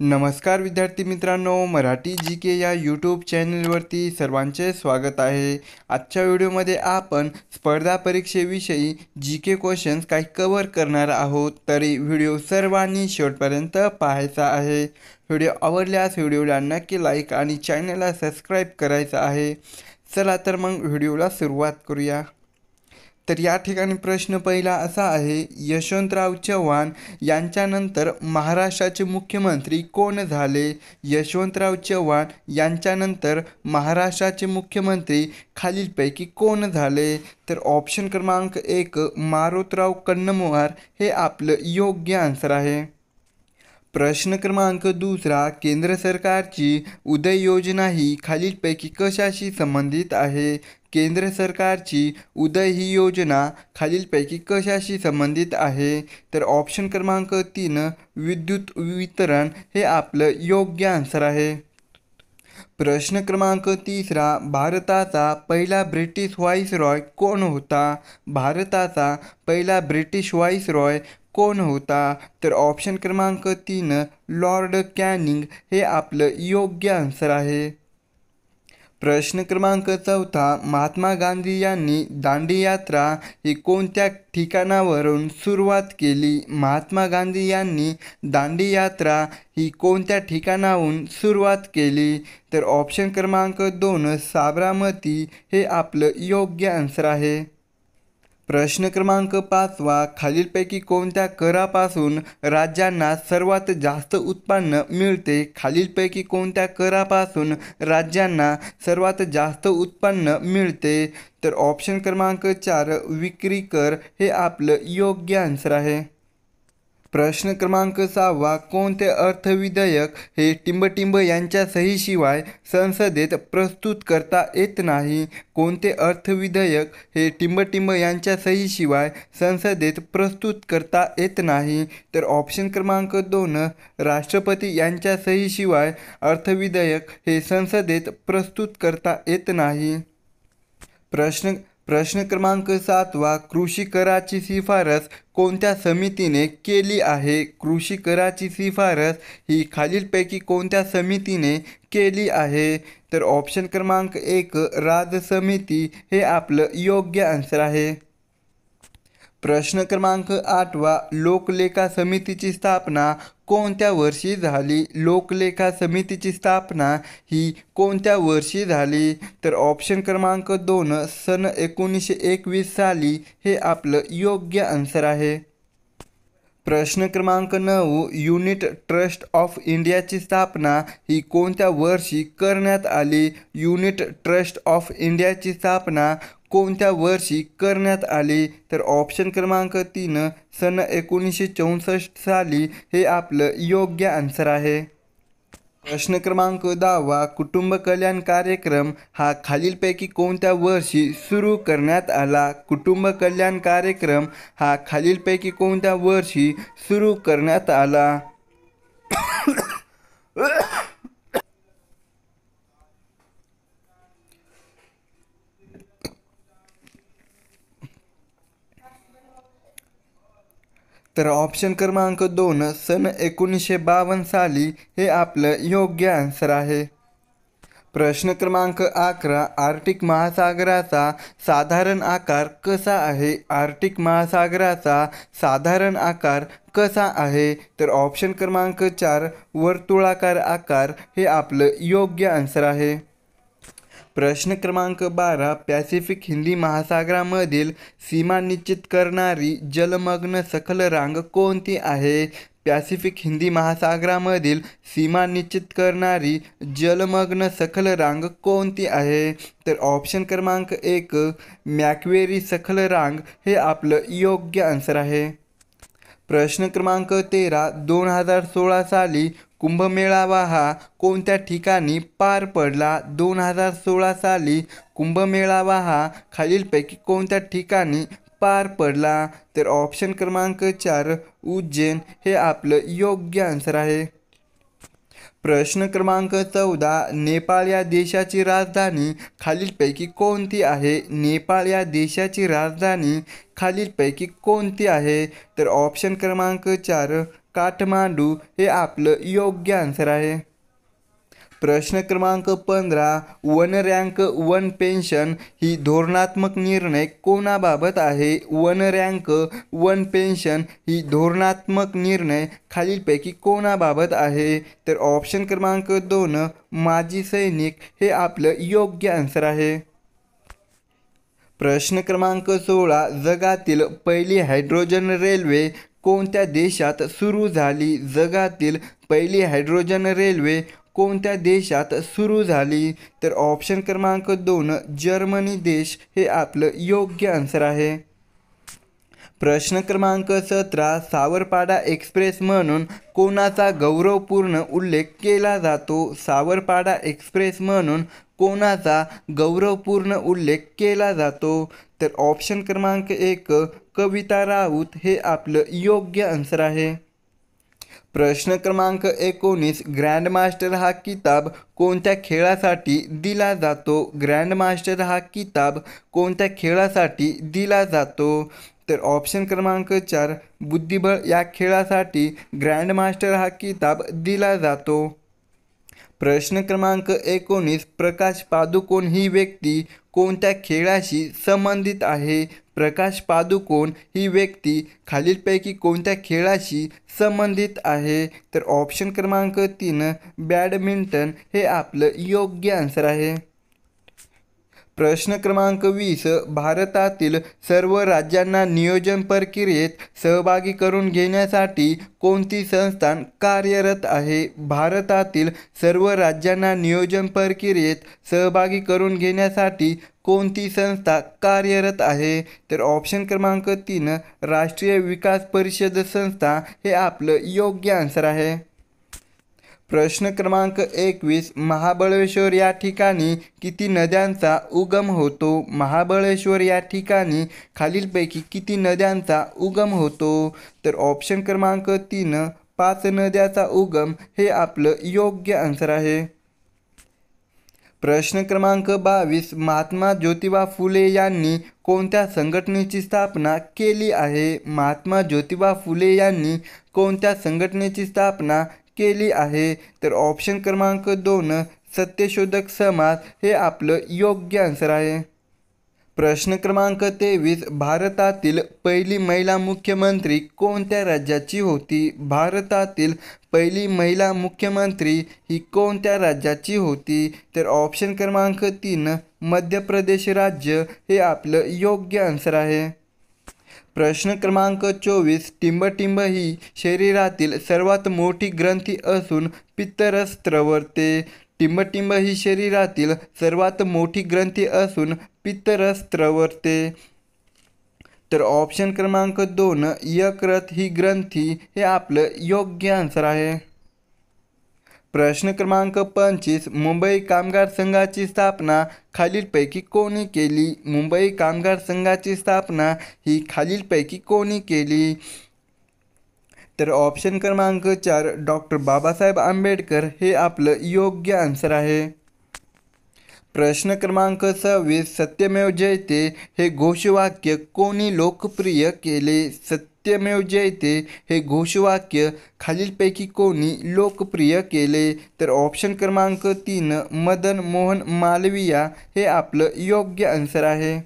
नमस्कार विद्यार्थी मित्रांनो, मराठी जी के या यूट्यूब चॅनलवरती सर्वांचे स्वागत आहे। आजच्या व्हिडिओमध्ये आपण स्पर्धा परीक्षेविषयी जी के क्वेश्चन्स काही कव्हर करणार आहोत, तरी व्हिडिओ सर्वांनी शेवटपर्यंत पाहायचा आहे। व्हिडिओ आवडल्यास व्हिडिओला नक्की लाईक आणि चॅनलला सबस्क्राईब करायचं आहे। चला तर मग व्हिडिओला सुरुवात करूया। तर या ठिकाणी प्रश्न पहिला असा आहे, यशवंतराव चव्हाण यांच्यानंतर महाराष्ट्राचे मुख्यमंत्री कोण झाले? यशवंतराव चव्हाण यांच्यानंतर महाराष्ट्राचे मुख्यमंत्री खालीलपैकी कोण झाले? तर ऑप्शन क्रमांक 1 मारोतराव कन्नमवार हे आपलं योग्य आन्सर आहे। प्रश्न क्रमांक 2 केंद्र सरकारची उदय योजना ही खालीलपैकी कशाशी संबंधित आहे? केंद्र सरकारची उदय ही योजना खालीलपैकी कशाशी संबंधित आहे? तर ऑप्शन क्रमांक 3 विद्युत वितरण हे आपलं योग्य आन्सर आहे। प्रश्न क्रमांक 3 भारताचा पहिला ब्रिटिश व्हाईसरॉय कोण होता? भारताचा पहिला ब्रिटिश व्हाईसरॉय कोण होता? तर ऑप्शन क्रमांक 3 लॉर्ड कॅनिंग हे आपलं योग्य आन्सर आहे। प्रश्न क्रमांक 4 महात्मा गांधी यांनी दांडी यात्रा ही कोणत्या ठिकाणावरून सुरुवात केली? महात्मा गांधी यांनी दांडी यात्रा ही कोणत्या ठिकाणाहून सुरुवात केली? तर ऑप्शन क्रमांक 2 साबरमती हे आपलं योग्य आन्सर आहे। प्रश्न क्रमांक 5 खालीलपैकी कोणत्या करापासून राज्यांना सर्वात जास्त उत्पन्न मिळते? खालीलपैकी कोणत्या करापासून राज्यांना सर्वात जास्त उत्पन्न मिळते? तर ऑप्शन क्रमांक 4 विक्री कर हे आपलं योग्य आन्सर आहे। प्रश्न क्रमांक 6 कोणते अर्थविधेयक हे टिंबटिंब यांच्या सहीशिवाय संसदेत प्रस्तुत करता येत नाही? कोणते अर्थविधेयक हे टिंबटिंब यांच्या सहीशिवाय संसदेत प्रस्तुत करता येत नाही? तर ऑप्शन क्रमांक 2 राष्ट्रपती यांच्या सहीशिवाय अर्थविधेयक हे संसदेत प्रस्तुत करता येत नाही। प्रश्न क्रमांक 7 कृषी कराची शिफारस कोणत्या समितीने केली आहे? कृषी कराची शिफारस ही खालीलपैकी कोणत्या समितीने केली आहे? तर ऑप्शन क्रमांक 1 राज समिती हे आपलं योग्य आन्सर आहे। प्रश्न क्रमांक 8 लोकलेखा समितीची स्थापना कोणत्या वर्षी झाली? लोकलेखा समितीची स्थापना ही कोणत्या वर्षी झाली? तर ऑप्शन क्रमांक 2 सन 1921 साली हे आपलं योग्य आन्सर आहे। प्रश्न क्रमांक 9 युनिट ट्रस्ट ऑफ इंडियाची स्थापना ही कोणत्या वर्षी करण्यात आली? युनिट ट्रस्ट ऑफ इंडियाची स्थापना कोणत्या वर्षी करण्यात आली? तर ऑप्शन क्रमांक 3 सन 1964 साली हे आपलं योग्य आन्सर आहे। प्रश्न क्रमांक 10 कुटुंब कल्याण कार्यक्रम हा खालीलपैकी कोणत्या वर्षी सुरू करण्यात आला? कुटुंब कल्याण कार्यक्रम हा खालीलपैकी कोणत्या वर्षी सुरू करण्यात आला? तर ऑप्शन क्रमांक 2 सन 1952 साली हे आपलं योग्य आन्सर आहे। प्रश्न क्रमांक 11 आर्क्टिक महासागराचा साधारण आकार कसा आहे? आर्क्टिक महासागराचा साधारण आकार कसा आहे? तर ऑप्शन क्रमांक 4 वर्तुळाकार आकार हे आपलं योग्य आन्सर आहे। प्रश्न क्रमांक 12 पॅसिफिक हिंदी महासागरामधील सीमा निश्चित करणारी जलमग्न सखल रांग कोणती आहे? पॅसिफिक हिंदी महासागरामधील सीमा निश्चित करणारी जलमग्न सखल रांग कोणती आहे? तर ऑप्शन क्रमांक 1 मॅक्वेरी सखल रांग हे आपलं योग्य आन्सर आहे। प्रश्न क्रमांक 13 2016 साली कुंभमेळावा हा कोणत्या ठिकाणी पार पडला? 2016 साली कुंभमेळावा हा खालीलपैकी कोणत्या ठिकाणी पार पडला? तर ऑप्शन क्रमांक 4 उज्जैन हे आपलं योग्य आन्सर आहे। प्रश्न क्रमांक 14 नेपाळ या देशाची राजधानी खालीलपैकी कोणती आहे? नेपाळ या देशाची राजधानी खालीलपैकी कोणती आहे? तर ऑप्शन क्रमांक 4 काठमांडू हे आपलं योग्य आन्सर आहे. प्रश्न क्रमांक 15. वन रँक वन पेन्शन ही धोरणात्मक निर्णय कोणाबाबत आहे? वन रँक वन पेन्शन ही धोरणात्मक निर्णय खालीलपैकी कोणाबाबत आहे? तर ऑप्शन क्रमांक 2 माजी सैनिक हे आपलं योग्य आन्सर आहे. प्रश्न क्रमांक 16. जगातील पहिली हायड्रोजन रेल्वे कोणत्या देशात सुरू झाली? जगातील पहिली हायड्रोजन रेल्वे कोणत्या देशात सुरू झाली? तर ऑप्शन क्रमांक 2 जर्मनी देश हे आपलं योग्य आन्सर आहे. प्रश्न क्रमांक 17. सावरपाडा एक्सप्रेस म्हणून कोणाचा गौरवपूर्ण उल्लेख केला जातो? सावरपाडा एक्सप्रेस म्हणून कोणाचा गौरवपूर्ण उल्लेख केला जातो? तर ऑप्शन क्रमांक 1 कविता राऊत हे आपलं योग्य आन्सर आहे. प्रश्न क्रमांक 19. ग्रँडमास्टर हा किताब कोणत्या खेळासाठी दिला जातो? ग्रँडमास्टर हा किताब कोणत्या खेळासाठी दिला जातो? तर ऑप्शन क्रमांक 4 बुद्धिबळ या खेळासाठी ग्रँडमास्टर हा किताब दिला जातो. प्रश्न क्रमांक 19. प्रकाश पादुकोण ही व्यक्ती कोणत्या खेळाशी संबंधित आहे? प्रकाश पादुकोण ही व्यक्ती खालीलपैकी कोणत्या खेळाशी संबंधित आहे? तर ऑप्शन क्रमांक 3 बॅडमिंटन हे आपलं योग्य आन्सर आहे. प्रश्न क्रमांक 20. भारतातील सर्व राज्यांना नियोजन प्रक्रियेत सहभागी करून घेण्यासाठी कोणती संस्था कार्यरत आहे? भारतातील सर्व राज्यांना नियोजन प्रक्रियेत सहभागी करून घेण्यासाठी कोणती संस्था कार्यरत आहे? तर ऑप्शन क्रमांक 3 राष्ट्रीय विकास परिषद संस्था हे आपलं योग्य आन्सर आहे. प्रश्न क्रमांक 21. महाबळेश्वर या ठिकाणी किती नद्यांचा उगम होतो? महाबळेश्वर या ठिकाणी खालीलपैकी किती नद्यांचा उगम होतो? तर ऑप्शन क्रमांक 3 5 नद्याचा उगम हे आपलं योग्य आन्सर आहे. प्रश्न क्रमांक 22. महात्मा ज्योतिबा फुले यांनी कोणत्या संघटनेची स्थापना केली आहे? महात्मा ज्योतिबा फुले यांनी कोणत्या संघटनेची स्थापना केली आहे? तर ऑप्शन क्रमांक 2 सत्यशोधक समाज हे आपलं योग्य आन्सर आहे. प्रश्न क्रमांक 23. भारतातील पहिली महिला मुख्यमंत्री कोणत्या राज्याची होती? भारतातील पहिली महिला मुख्यमंत्री ही कोणत्या राज्याची होती? तर ऑप्शन क्रमांक 3 मध्य प्रदेश राज्य हे आपलं योग्य आन्सर आहे. प्रश्न क्रमांक 24. टिंबटिंब ही शरीरातील सर्वात मोठी ग्रंथी असून पित्तरस स्त्रवते. टिंबटिंब ही शरीरातील सर्वात मोठी ग्रंथी असून पित्तरस स्त्रवते. तर ऑप्शन क्रमांक 2 यकृत ही ग्रंथी हे आपलं योग्य आन्सर आहे. प्रश्न क्रमांक 25. मुंबई कामगार संघाची स्थापना खालीलपैकी कोणी केली? मुंबई कामगार संघाची स्थापना ही खालीलपैकी कोणी केली? तर ऑप्शन क्रमांक 4 डॉक्टर बाबासाहेब आंबेडकर हे आपलं योग्य आन्सर आहे. प्रश्न क्रमांक 26. सत्यमेव जयते हे घोषवाक्य कोणी लोकप्रिय केले? सत्यमेव जयते हे घोषवाक्य खालीलपैकी कोणी लोकप्रिय केले? तर ऑप्शन क्रमांक 3 मदन मोहन मालवीय हे आपलं योग्य आन्सर आहे.